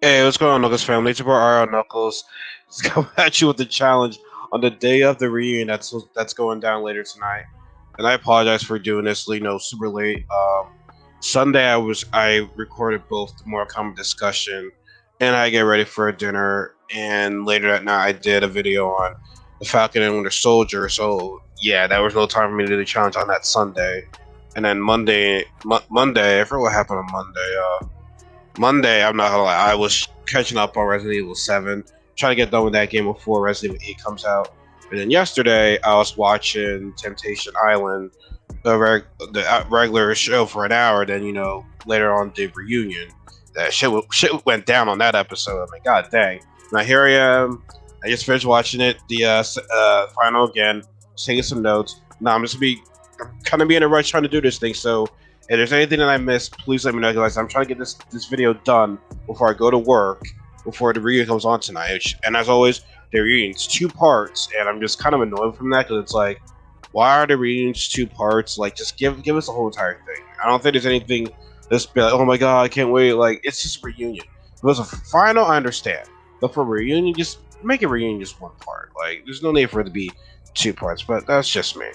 Hey, what's going on, Knuckles family? It's your boy RL Knuckles. Let's come at you with the challenge on the day of the reunion that's going down later tonight. And I apologize for doing this, super late. Sunday I recorded both the Mortal Kombat discussion and I get ready for dinner. And later that night I did a video on the Falcon and Winter Soldier. So yeah, there was no time for me to do the challenge on that Sunday. And then Monday, I forgot what happened on Monday. Monday, I'm not gonna lie, I was catching up on Resident Evil 7, trying to get done with that game before Resident Evil 8 comes out. And then yesterday, I was watching Temptation Island, the regular show for an hour. Then later on the reunion, that shit went down on that episode. I mean, god dang. Now here I am. I just finished watching it, the final again, taking some notes. Now I'm kind of be in a rush trying to do this thing. So if there's anything that I missed, please let me know, guys. I'm trying to get this video done before I go to work, before the reunion comes on tonight. And as always, the reunion's two parts, and I'm just kind of annoyed from that because it's like, why are the reunions two parts? Like, just give us the whole entire thing. I don't think there's anything that's be like, oh my god, I can't wait. Like, it's just a reunion. If it was a final, I understand, but for a reunion, just make a reunion just one part. Like, there's no need for it to be two parts. But that's just me.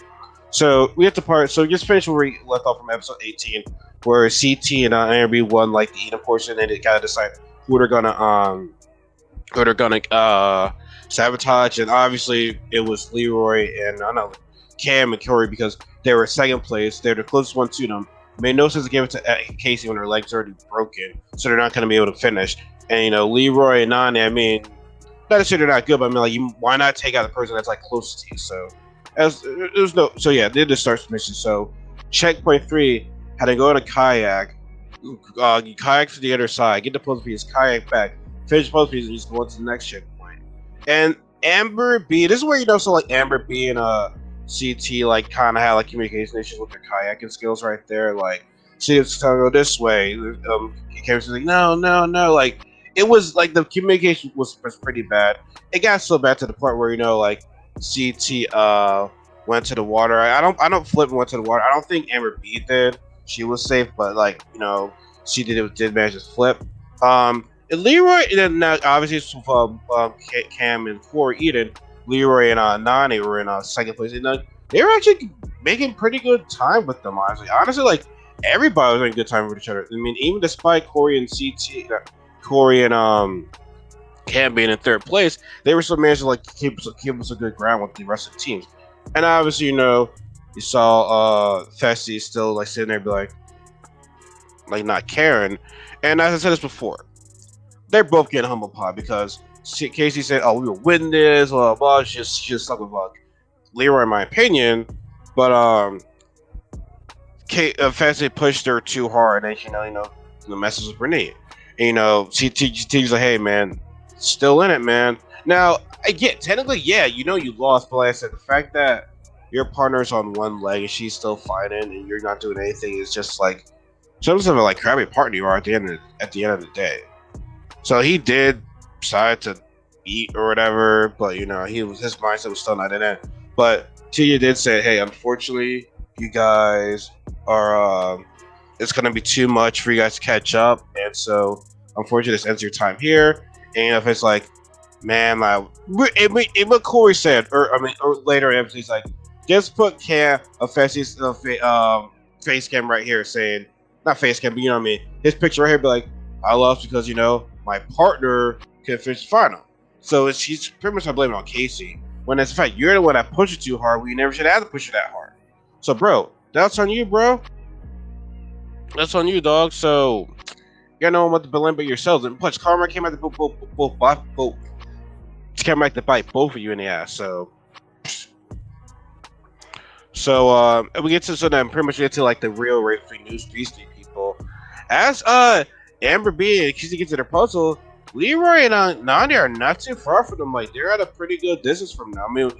So we have to part. So just finish where we left off from episode 18, where CT and IRB won like the Eden portion, and they gotta decide who they're gonna sabotage. And obviously it was Leroy and I know Cam and Corey because they were second place. They're the closest one to them. It made no sense to give it to Casey when her legs are already broken, so they're not gonna be able to finish. And Leroy and Nani, I mean, not to say they're not good, but I mean, like, why not take out the person that's like closest to you? So as there's no, so yeah, they just start mission. So checkpoint 3 had to go on a kayak, kayak to the other side, get the puzzle piece, kayak back, finish the puzzle piece, and just go on to the next checkpoint. And Amber B, this is where so like Amber B and CT like kind of had like communication issues with their kayaking skills right there. Like she was telling her go this way, Karen was like no, no, no, like it was like the communication was pretty bad. It got so bad to the point where like CT went to the water. I don't flip and went to the water. I don't think Amber B did. She was safe, but like she did manage to flip. And Leroy and then obviously it's Cam and Corey Eden. Leroy and Nani were in second place, and they were actually making pretty good time with them. Honestly, like everybody was having a good time with each other. I mean, even despite Corey and Corey and Cam being in third place, they were still managed to like keep us a good ground with the rest of the teams. And obviously, you saw Fessy still like sitting there, be like not caring. And as I said this before, they're both getting humble pie because Casey said, "Oh, we will win this." Blah blah. She just stuck with Leroy, in my opinion. But Fessy pushed her too hard, and the message with Renee. And, CT's like, "Hey, man, still in it, man." Now, I get technically, yeah, you lost, but like I said, the fact that your partner's on one leg and she's still fighting and you're not doing anything is just like some sort of like crappy partner you are at the end of the day. So he did decide to eat or whatever, but his mindset was still not in it. But Tia did say, "Hey, unfortunately, you guys are it's gonna be too much for you guys to catch up, and so unfortunately, this ends your time here." And if it's like, man, what Corey said, or later, he's like, just put a face cam right here, saying not face cam, but you know what I mean, his picture right here, be like, I lost because my partner can finish the final. So she's pretty much not blaming on Casey. When that's in fact you're the one that pushed it too hard. We never should have to push it that hard. So, bro, that's on you, bro. That's on you, dog. So you got no one to blame but yourselves. And plus, karma came out to both came back to bite both of you in the ass. So we get to then pretty much get to like the real Raven News Beastie people. As Amber B and Kizzy get to their puzzle, Leroy and Nani are not too far from them. Like they're at a pretty good distance from them. I mean,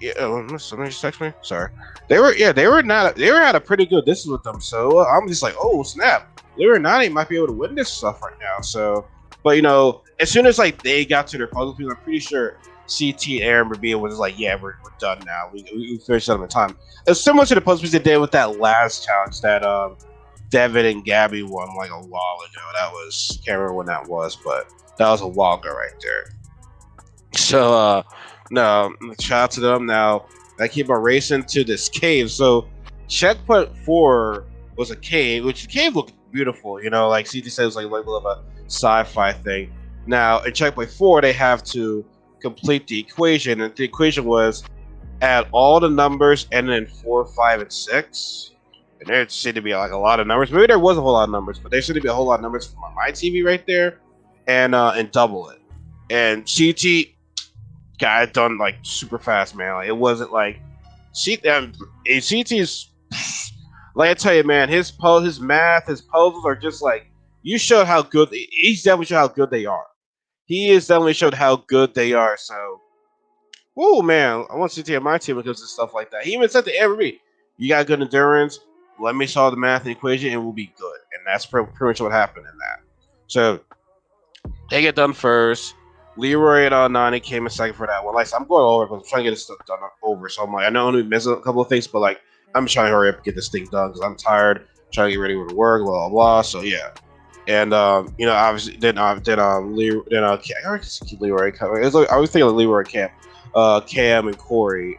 yeah, somebody just text me. Sorry, they were at a pretty good distance with them. So I'm just like, oh snap, Leroy and Nani might be able to win this stuff right now. So, but as soon as like they got to their puzzle, I'm pretty sure CT and Amber B was like, yeah, we're done now. We finished them in time. It's similar to the puzzle piece they did with that last challenge that Devin and Gabby won like a while ago. That was can't remember when that was, but that was a while ago right there. So no, shout out to them. Now I keep on racing to this cave. So checkpoint 4 was a cave, which the cave looked beautiful. You know, like CT said, it was like a little of a sci-fi thing. Now in checkpoint 4, they have to complete the equation, and the equation was add all the numbers ending in 4, 5, and 6. And there seemed to be like a lot of numbers. Maybe there was a whole lot of numbers, but there seemed to be a whole lot of numbers from my TV right there, and double it. And CT got it done like super fast, man. Like, it wasn't like CT's like I tell you, man. His math, his puzzles are just like you showed how good. He's definitely showed how good they are. He has definitely showed how good they are. So, oh man, I want CT on my team because of stuff like that. He even said to everybody, "You got good endurance. Let me solve the math equation, and we'll be good." And that's pretty much what happened in that. So they get done first. Leroy and Nani came in second for that one. Like, I'm going over because I'm trying to get this stuff done over. So I'm like, I know I'm only missing a couple of things, but like, I'm trying to hurry up and get this thing done because I'm tired, trying to get ready for work, blah blah blah. So yeah, and obviously I always keep Leroy. It was like, I was thinking of Leroy, Cam and Corey.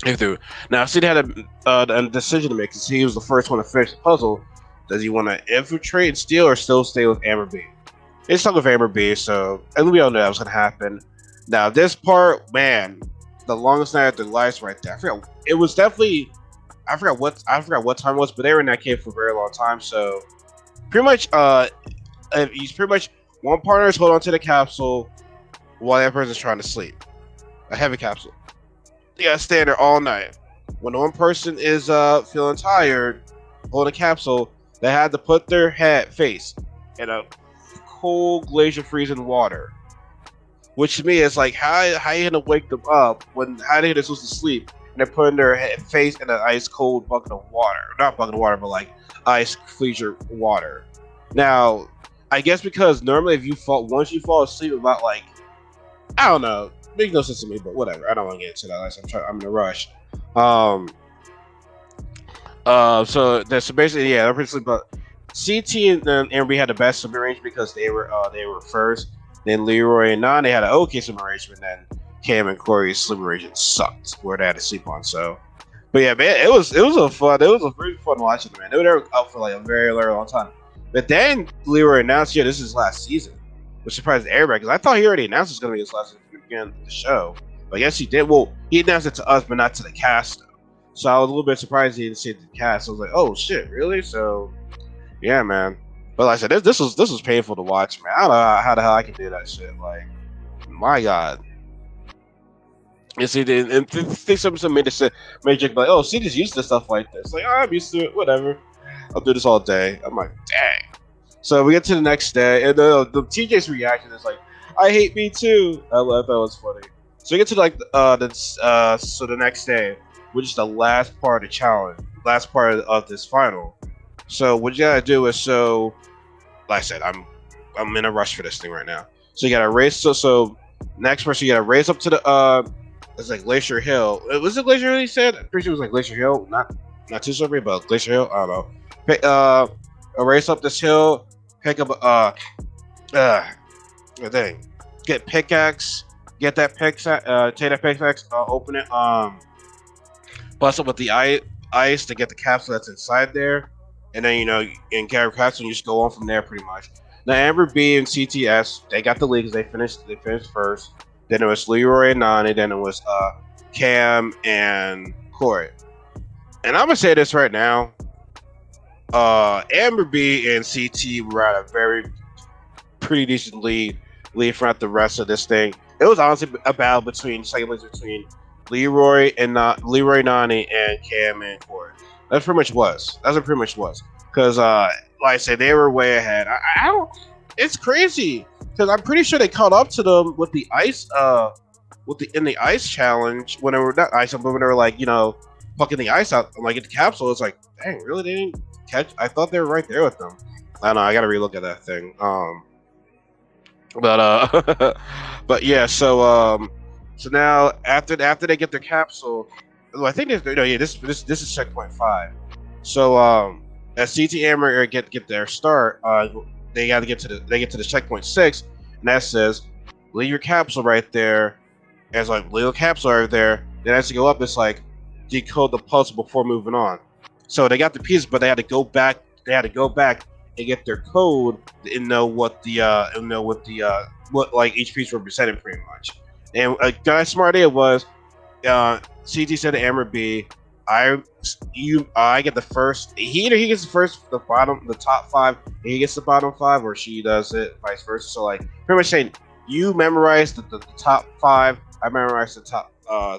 Through. Now, Sid had a decision to make because he was the first one to finish the puzzle. Does he want to infiltrate and steal or still stay with Amber B? It's stuck with Amber B, so and we all knew that was gonna happen. Now this part, man, the longest night of their lives right there. I forgot. It was definitely. I forgot what time it was, but they were in that cave for a very long time. So pretty much, he's pretty much one partner is holding on to the capsule while the other person's trying to sleep. A heavy capsule. They gotta stay there all night. When one person is feeling tired, holding a capsule, they had to put their face in a cold glacier freezing water, which to me is like how you gonna wake them up when how they supposed to sleep and they're putting their face in an ice cold bucket of water, not bucket of water, but like ice freezer water. Now, I guess because normally if you fall once you fall asleep about like I don't know, makes no sense to me, but whatever. I don't want to get into that. I'm in a rush. So basically, yeah, they're pretty sleep, but CT and Amber had the best swim arrangement because they were first. Then Leroy and Nani had an okay swim arrangement. Then Cam and Corey's swim arrangement sucked, where they had to sleep on. So, but yeah, man, it was a very fun watching, man. They were out for like a very, very long time. But then Leroy announced, yeah, this is his last season, which surprised everybody because I thought he already announced it's going to be his last season again of the show. But I guess he did. Well, he announced it to us, but not to the cast. Though. So I was a little bit surprised he didn't say it to the cast. I was like, oh shit, really? So. Yeah, man. But like I said, this was painful to watch, man. I don't know how the hell I can do that shit. Like, my God. You see, and think something made it made Jake like, oh, see, just used to stuff like this. Like, oh, I'm used to it. Whatever. I'll do this all day. I'm like, dang. So we get to the next day, and the TJ's reaction is like, I hate me too. I thought that was funny. So we get to like so the next day, which is the last part of the challenge, last part of this final. So what you gotta do is like I said, I'm in a rush for this thing right now. So you gotta race. So next person you gotta race up to the it's like Glacier Hill. Was it Glacier Hill? He said. I'm pretty sure it was like Glacier Hill. Not too sorry, but Glacier Hill. I don't know. Race up this hill. Pick up thing. Get pickaxe. Get that pickaxe. Take that pickaxe. Open it. Bust up with the ice to get the capsule that's inside there. And then, in Gary Capsule, you just go on from there pretty much. Now, Amber B and CTS, they got the lead because they finished first. Then it was Leroy and Nani. Then it was Cam and Corey. And I'm going to say this right now. Amber B and CT were at a pretty decent lead throughout the rest of this thing. It was honestly a battle between Leroy, Nani, and Cam and Corey. That's pretty much was. That's what pretty much was. Because, like I said, they were way ahead. I don't. It's crazy because I'm pretty sure they caught up to them with the ice. In the ice challenge when they were not ice, but when they were like fucking the ice out, like at the capsule. It's like, dang, really? They didn't catch. I thought they were right there with them. I don't know. I got to relook at that thing. But yeah. So now after they get their capsule, well, I think this is checkpoint 5. So as CT Amber get their start, they got to get to the checkpoint 6, and that says leave your capsule right there. And it's like leave a capsule right there. Then as you go up, it's like decode the puzzle before moving on. So they got the pieces, but they had to go back. They had to go back and get their code and know what the what like each piece represented pretty much. And a guy's smart idea was CT said to Amber B, I get the first. Either he gets the first, the bottom, the top 5, and he gets the bottom 5, or she does it, vice versa. So like pretty much saying you memorize the top 5, I memorize the top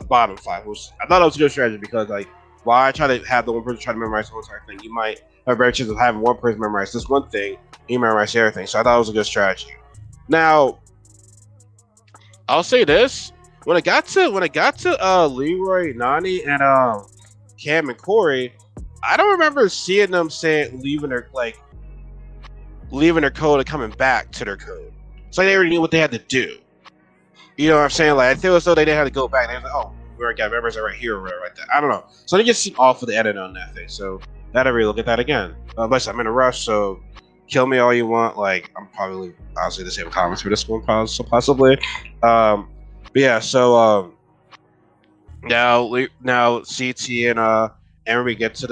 bottom 5. Which I thought that was a good strategy because like while I try to have the one person try to memorize the whole entire thing, you might have a better chance of having one person memorize this one thing, and you memorize everything. So I thought it was a good strategy. Now I'll say this: when it got to Leroy, Nani, and Cam and Corey, I don't remember seeing them saying leaving their code and coming back to their code. It's like they already knew what they had to do. You know what I'm saying? Like I feel as though they didn't have to go back. They was like, oh, we already got members right here or right there. I don't know. So they just seem off of the edit on that thing. So gotta really look at that again. But I'm in a rush, so kill me all you want. Like I'm probably honestly the same comments for this one, possibly. But yeah, so now CT and Emery get to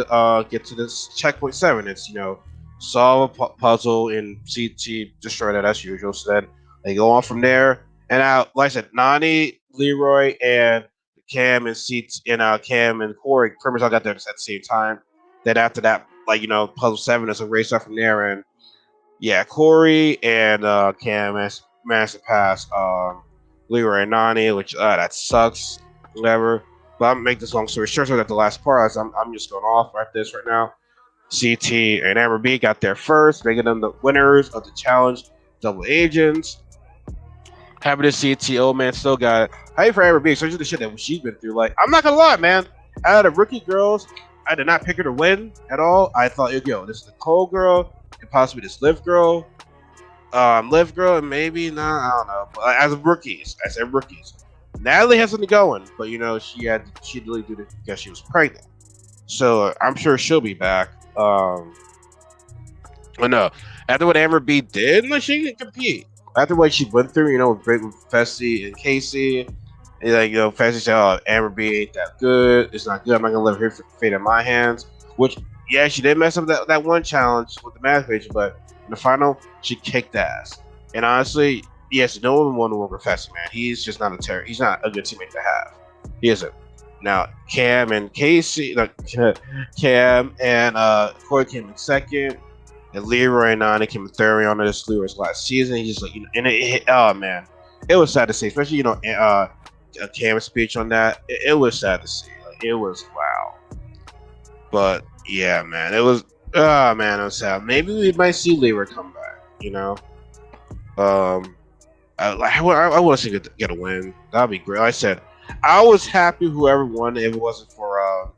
this checkpoint 7. It's solve a puzzle and CT destroy that as usual. So then they go on from there. And now, like I said, Nani, Leroy, and Cam and Cam and Corey pretty much all got there at the same time. Then after that, puzzle 7 is a race up from there, and yeah, Corey and Cam managed to pass Leroy and Nani, which that sucks. Whatever. But I'm make this long story short. So at the last part, I'm just going off right this right now. CT and Amber B got there first, making them the winners of the challenge. Double agents. Happy to see T.O. man still got it. Hey for Amber B, especially the shit that she's been through. Like, I'm not gonna lie, man. Out of the rookie girls, I did not pick her to win at all. I thought, yo, this is the Cole girl, and possibly this Liv girl. Liv girl, and maybe not. I don't know. But as rookies, I said rookies. Natalie has something going, but she deleted it because she was pregnant. So I'm sure she'll be back. But no, after what Amber B did, she didn't compete. After what she went through, with Fessy and Casey, and Fessy said, "Oh, Amber B ain't that good. It's not good. I'm not gonna let her fade in my hands." Which, yeah, she did mess up that one challenge with the math page, but in the final, she kicked ass. And honestly, yes, no one won over Fessy, man. He's just not he's not a good teammate to have. He isn't. Now, Cam and Casey, Cam and Corey came in second. And Leroy and Nani came third on this Leroy's last season. He's just and oh man, it was sad to see, especially Cam's speech on that. It was sad to see. Like, it was wow. But yeah, man, it was it was sad. Maybe we might see Leroy come back. I want to see get a win. That'd be great. Like I said, I was happy whoever won if it wasn't for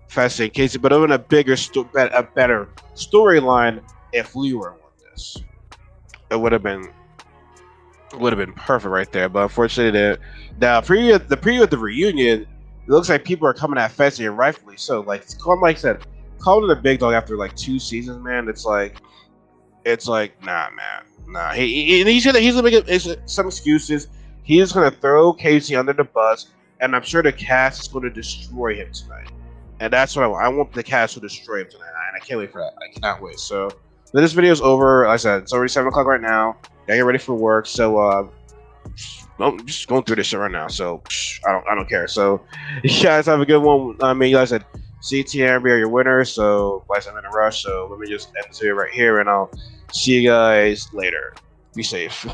Fessy and Casey, but it would have been a better storyline if Leroy won this. It would have been perfect right there. But unfortunately, the preview of the reunion, it looks like people are coming at Fessy, and rightfully so. Like I said, calling the big dog after 2 seasons, man. It's like nah, man, nah. He's gonna make some excuses. He's gonna throw Casey under the bus, and I'm sure the cast is going to destroy him tonight. And that's what I want. I want the cast to destroy him tonight, and I can't wait for that. I cannot wait. So this video is over. Like I said, it's already 7 o'clock right now. Gotta get ready for work. So I'm just going through this shit right now. So I don't care. So you guys have a good one. I mean, like I said, CT and Amber are your winners. So like I said, I'm in a rush. So let me just end this video right here, and I'll see you guys later. Be safe.